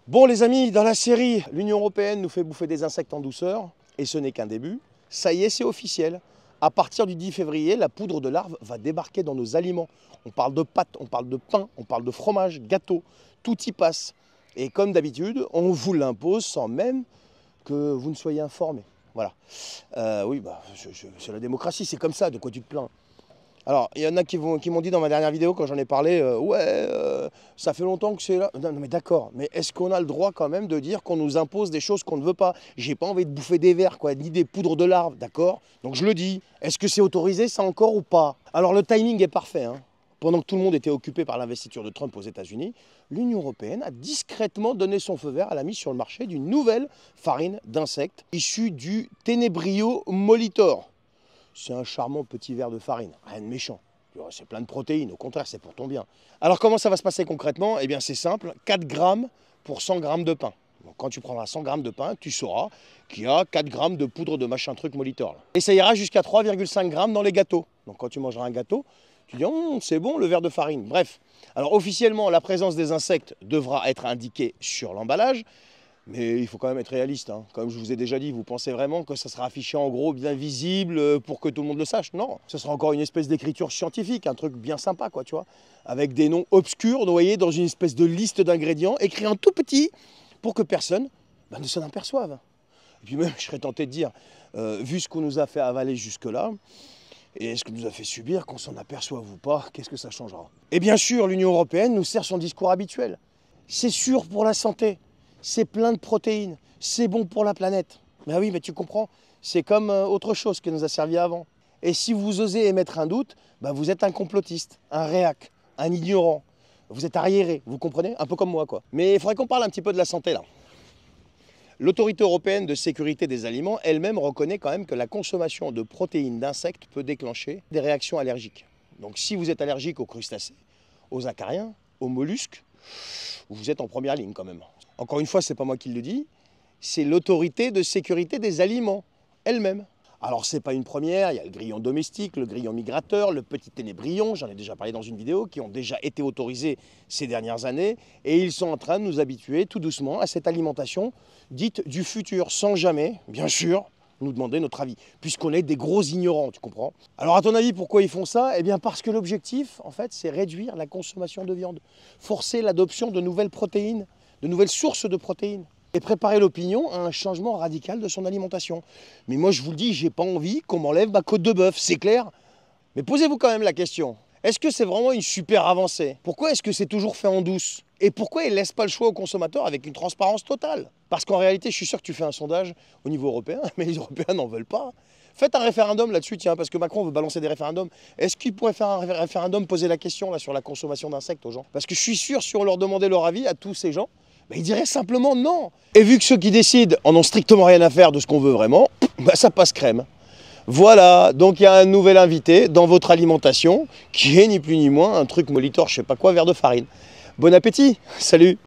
Bon les amis, dans la série, l'Union européenne nous fait bouffer des insectes en douceur, et ce n'est qu'un début. Ça y est, c'est officiel. À partir du 10 février, la poudre de larves va débarquer dans nos aliments. On parle de pâtes, on parle de pain, on parle de fromage, gâteau, tout y passe. Et comme d'habitude, on vous l'impose sans même que vous ne soyez informés. Voilà. Oui, c'est la démocratie, c'est comme ça, de quoi tu te plains? Alors, il y en a qui m'ont dit dans ma dernière vidéo, quand j'en ai parlé, ça fait longtemps que c'est là. Non, mais d'accord, mais est-ce qu'on a le droit quand même de dire qu'on nous impose des choses qu'on ne veut pas? J'ai pas envie de bouffer des vers, quoi, ni des poudres de larves, d'accord? Donc je le dis. Est-ce que c'est autorisé, ça encore ou pas? Alors le timing est parfait, hein. Pendant que tout le monde était occupé par l'investiture de Trump aux États-Unis, l'Union européenne a discrètement donné son feu vert à la mise sur le marché d'une nouvelle farine d'insectes issue du Tenebrio molitor. C'est un charmant petit verre de farine, rien de méchant. C'est plein de protéines, au contraire, c'est pour ton bien. Alors comment ça va se passer concrètement? Eh bien c'est simple, 4 grammes pour 100 grammes de pain. Donc, quand tu prendras 100 grammes de pain, tu sauras qu'il y a 4 grammes de poudre de machin truc molitor. Et ça ira jusqu'à 3,5 grammes dans les gâteaux. Donc quand tu mangeras un gâteau, tu dis c'est bon le verre de farine. Bref, alors officiellement la présence des insectes devra être indiquée sur l'emballage. Mais il faut quand même être réaliste, hein. Comme je vous ai déjà dit, vous pensez vraiment que ça sera affiché en gros, bien visible, pour que tout le monde le sache? Non, ce sera encore une espèce d'écriture scientifique, un truc bien sympa, quoi, tu vois, avec des noms obscurs noyés dans une espèce de liste d'ingrédients, écrits en tout petit, pour que personne ne s'en aperçoive. Et puis même, je serais tenté de dire, vu ce qu'on nous a fait avaler jusque-là, et ce qu'on nous a fait subir, qu'on s'en aperçoive ou pas, qu'est-ce que ça changera? Et bien sûr, l'Union européenne nous sert son discours habituel. C'est sûr pour la santé. C'est plein de protéines, c'est bon pour la planète. Ben oui, mais tu comprends, c'est comme autre chose qui nous a servi avant. Et si vous osez émettre un doute, ben vous êtes un complotiste, un réac, un ignorant. Vous êtes arriéré, vous comprenez? Un peu comme moi, quoi. Mais il faudrait qu'on parle un petit peu de la santé, là. L'Autorité européenne de sécurité des aliments elle-même reconnaît quand même que la consommation de protéines d'insectes peut déclencher des réactions allergiques. Donc si vous êtes allergique aux crustacés, aux acariens, aux mollusques, vous êtes en première ligne quand même. Encore une fois, ce n'est pas moi qui le dis, c'est l'autorité de sécurité des aliments elle-même. Alors ce n'est pas une première, il y a le grillon domestique, le grillon migrateur, le petit ténébrion, j'en ai déjà parlé dans une vidéo, qui ont déjà été autorisés ces dernières années, et ils sont en train de nous habituer tout doucement à cette alimentation dite du futur, sans jamais, bien sûr, nous demander notre avis, puisqu'on est des gros ignorants, tu comprends? Alors à ton avis, pourquoi ils font ça? Eh bien parce que l'objectif, en fait, c'est réduire la consommation de viande, forcer l'adoption de nouvelles protéines, de nouvelles sources de protéines, et préparer l'opinion à un changement radical de son alimentation. Mais moi, je vous le dis, j'ai pas envie qu'on m'enlève ma côte de bœuf, c'est clair? Mais posez-vous quand même la question, est-ce que c'est vraiment une super avancée? Pourquoi est-ce que c'est toujours fait en douce? Et pourquoi ils ne laissent pas le choix aux consommateurs avec une transparence totale? Parce qu'en réalité, je suis sûr que tu fais un sondage au niveau européen, mais les Européens n'en veulent pas. Faites un référendum là-dessus, tiens, parce que Macron veut balancer des référendums. Est-ce qu'il pourrait faire un référendum, poser la question là, sur la consommation d'insectes aux gens? Parce que je suis sûr, si on leur demandait leur avis à tous ces gens, ils diraient simplement non. Et vu que ceux qui décident en ont strictement rien à faire de ce qu'on veut vraiment, ça passe crème. Voilà, donc il y a un nouvel invité dans votre alimentation qui est ni plus ni moins un truc molitor, je sais pas quoi, verre de farine. Bon appétit, salut!